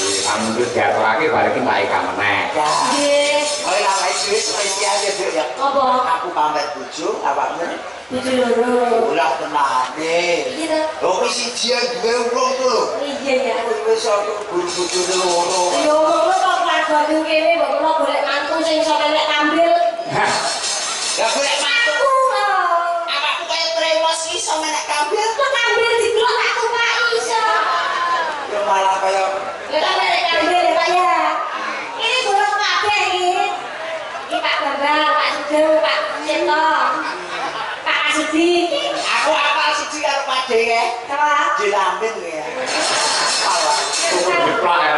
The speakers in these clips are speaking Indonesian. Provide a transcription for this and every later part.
Kamu terus diaturake balik mbak Eka meneh. Nggih. Oh ya wis wis spesial ya Bu ya. Apa? Aku pamit bojo awakmu. Bojo loro. Ora tenane. Iki to. Oh wis siji duwe wong to lho. Iya ya. Wis aku bojo loro. Yo ngono kok keluarga kene mbok kula golek mantu sing iso lelek tampil. Ya golek mantu. Aku. Awakmu kaya tremos iso menek kambil. Kok tampil didelok aku Pak iso. Ya malah kaya Lek lelek tampil Pak ya. Ini bolong kabeh iki. Iki Pak Bambang, Pak Sugeng, Pak Cipto. Pak Kasudi. aku apal siji karo Pade ya. Apa? Dilambin ya. Jeplak ya.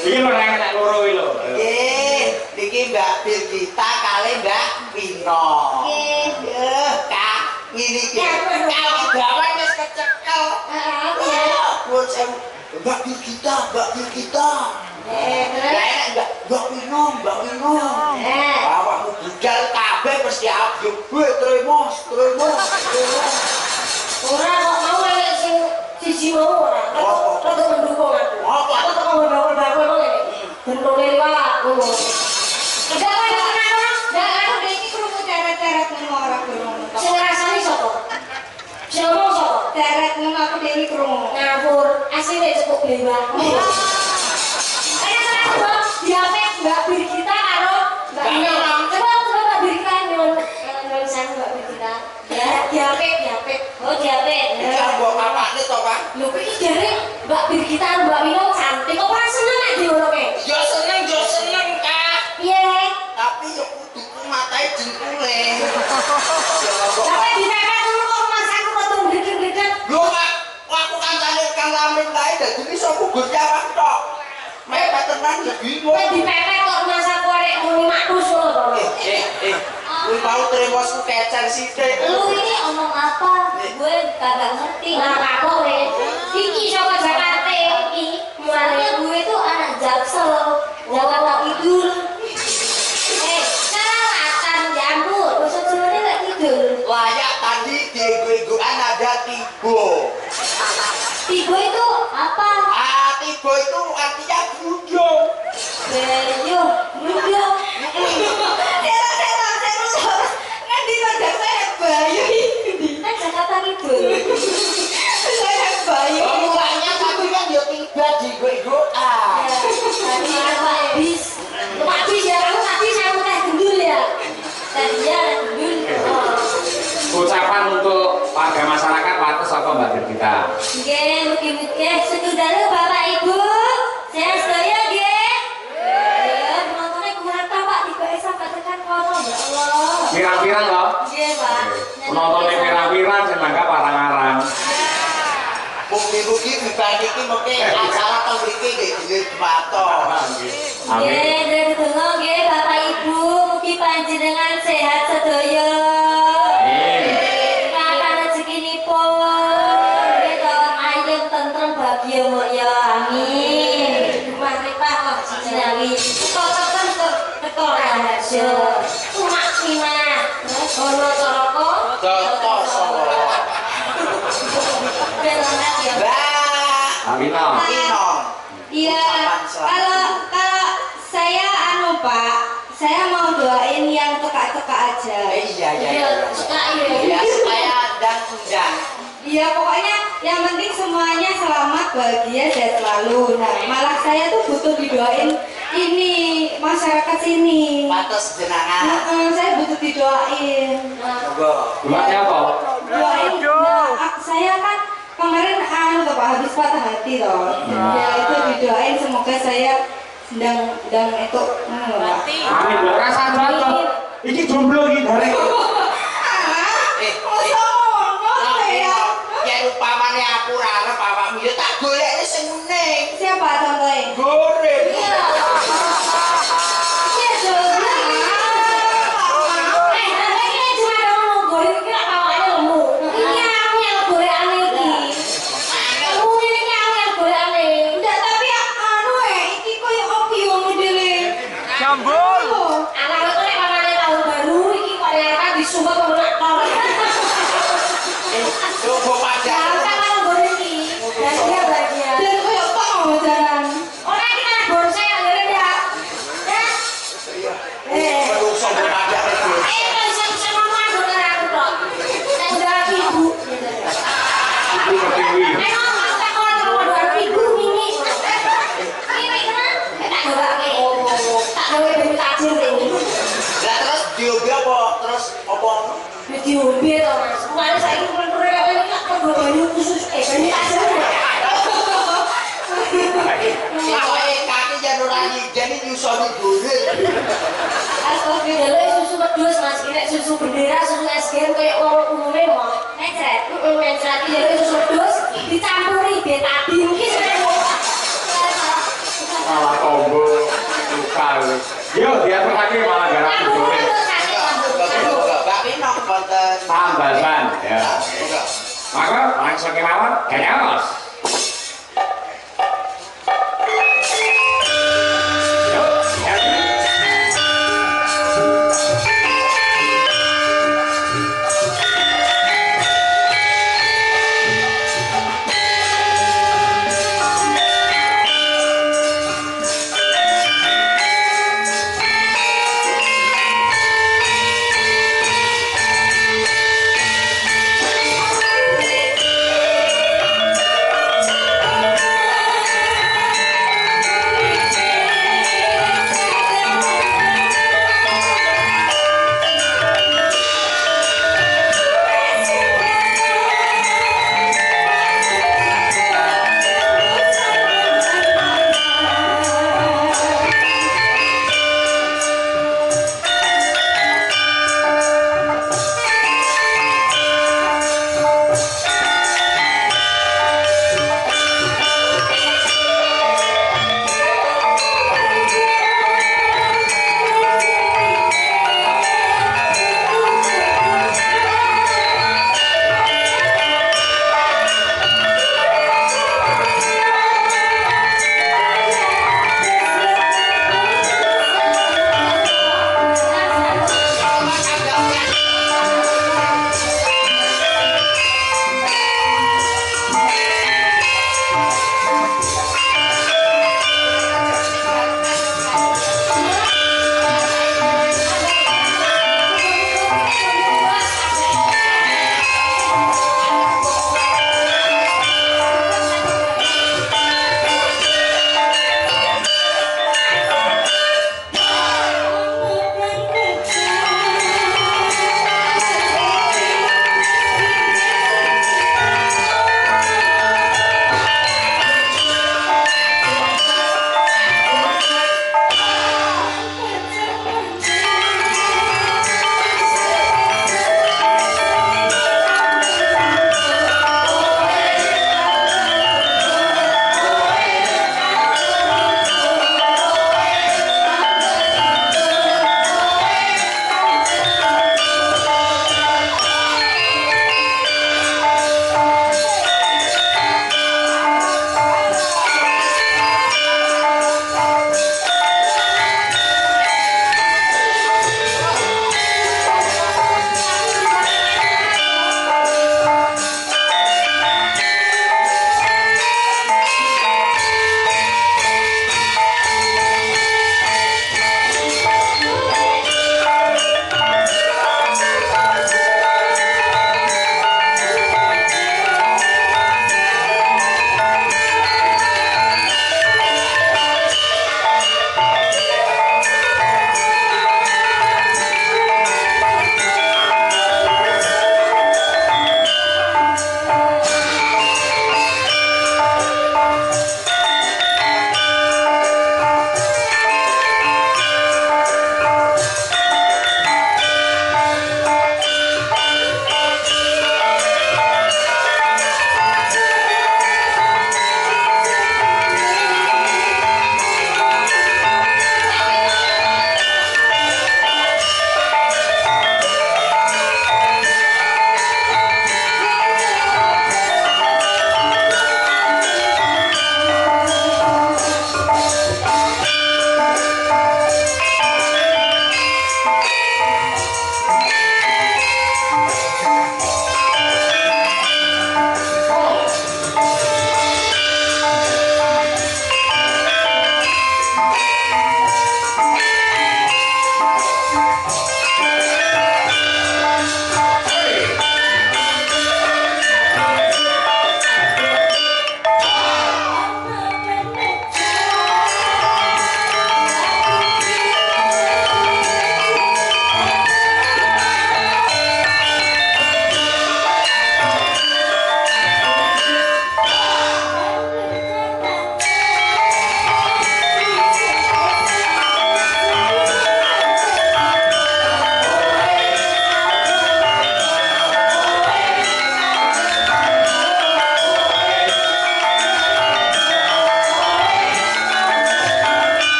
Iki lho nek nek loro iki lho. Nggih, niki Mbak Birgita kali Mbak Pino. Nggih. Yeh, Kak, ngene iki. Kali gawan wis kecekel. Heeh. Nuwun sewu. Mbak Birgita, Mbak Birgita. Mbak Pino, Mbak Pino. Awakmu budal kabeh mesti abjub. Weh, tremos. Ora kok mau lek sing siji mau ora. Rada mendukung aku. Apa? Aku kok bakul-bakul kok ngene. Bentone liwat ngono. Enggak kowe tenan ora? Enggak aku dek iki krungu deret-deret ngono ora krungu. Sing ngrasani sapa? Sing ngomong sapa? Deret ngono aku dek iki krungu. Ngapur, asine cukup blewah. Ayo tenan kok diapet Mbak Birgita karo Mbak Nino. Coba Mbak Birgita nyuwun sang Mbak Birgita. Ya, diapet. Oh, diapet. Iki mbok apane to, Pak? Lho kok iki jare Mbak Birgita karo Mbak Nino cantik kok ora seneng nek diworoke. Yo seneng, Kak. Piye? Tapi yo kudu matai jengkule. Sampai dipepet ngono kok masaku kok tung bledek-bledek. Lho, Pak, aku kancane Kang Lamin kae dadi iso kugus awak tok. Mepet tenan yo bingung. Kowe dipepet kok masaku arek muni matus ngono to. Kuwi mau tremosku kecer sithik. Lu ini omong apa? Gue kagak ngerti. Lah apa kowe? Iki saka Jakarta iki. Mulane gue itu anak Jaksel, Jakarta Kidul. Selatan jambut. Basa Jawane lek kidul. Layak tadi diego-egoan ada tibo. Tigo itu apa? Tibo itu artinya grudung. Yo, yo. Nanti pada saya bayu ini. Kan Jakarta Kidul. Saya bayu. Mulanya tadi kan yo tiba diego-egoan. Tadi Pak Bis. Pak Bis ya kamu tadi saya udah gendul ya. Tadi ya gendul. Ucapan untuk warga masyarakat wates apa Mbak Birgita? Nggih, mugi-mugi sedulur Bapak Ibu. Saya sedaya nggih. Ya, penontonnya kurang Pak dibake sampai tekan kono ya Allah. Pirang-pirang loh. Nggih, Pak. Penontonnya pirang-pirang jenengka parang-arang. Mugi-mugi beban iki mengke acara teng mriki nggih duwe mato. Amin. Nggih, dari donga nggih Bapak Ibu, mugi panjenengan sehat sedaya. Kapan rezekinipun nggih to ayem tentrem bahagia mulya. Amin. Rumah kita kok sinawi. Kok teko rahasia. Umak minat. Ono coroko. Toto sapa? Belanat ya. Mbak Amina. Pino. Iya, kalau saya Pak, saya mau doain yang teka-teka aja. Iya. Suka ya. Ya supaya dan undang. Iya, pokoknya yang penting semuanya selamat, bahagia, sehat selalu. Nah, malah saya tuh butuh didoain ini masyarakat sini. Patos jenengan. Saya butuh didoain. Monggo. Doanya apa? Doain. Nah, saya kan kemarin Pak habis patah hati loh. Ya itu didoain semoga saya sedang itu Pak. Amin. Lho rasa jomblo. Iki jomblo iki bareng. Ya upamane aku ora arep awakmu ya tak golek sing meneng. Siapa contohnya? Goreng. Iya. Iya jomblo. Ini cuma ngomong goreng iki lak awake lemu. Ini aku yang gorekane iki. Kamu ini aku yang gorekane. Enggak tapi iki koyo opi yo modele. Jambul. Anak itu nek pamane tahun baru iki kok nyata disumpah pengulaktor. Coba pacar. Kalau goreng iki dan dia bahagia. Dan koyo apa mau jalan? Ora kita nenggone. Astagfirullah susu wedhus Mas, iki nek susu bendera, susu SGM kayak wong umume mah mencret. Mencret iki susu wedhus dicampuri betadin ki Malah combo suka wis. Yo diaturake malah garap dole. Mbak Pinong wonten Tambahan ya. Maka langsung kemawon, ganyos.